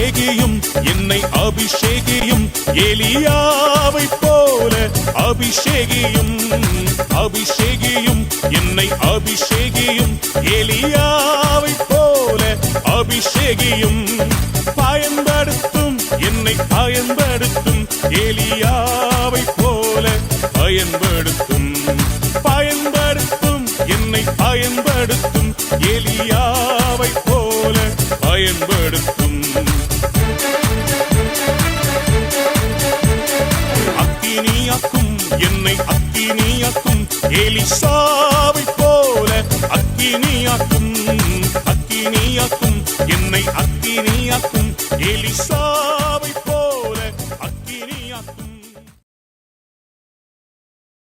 அபிஷேகியும் என்னை அபிஷேகியும் எலியாவை போல அபிஷேகியும் அபிஷேகியும் என்னை அபிஷேகியும் எலியாவை போல அபிஷேகியும் பயன்படுத்தும் என்னை பயன்படுத்தும் எலியாவை போல பயன்படுத்தும் பயன்படுத்தும் என்னை பயன்படுத்தும் எலியாவை போல பயன்படுத்தும் அக்கினியாக்கும் என்னை அக்கினியாக்கும் எலிசாவை போல அக்கினியாக்கும் அக்கினியாக்கும் என்னை அக்கினியாக்கும் எலிசாவை போல அக்கினியாக்கும்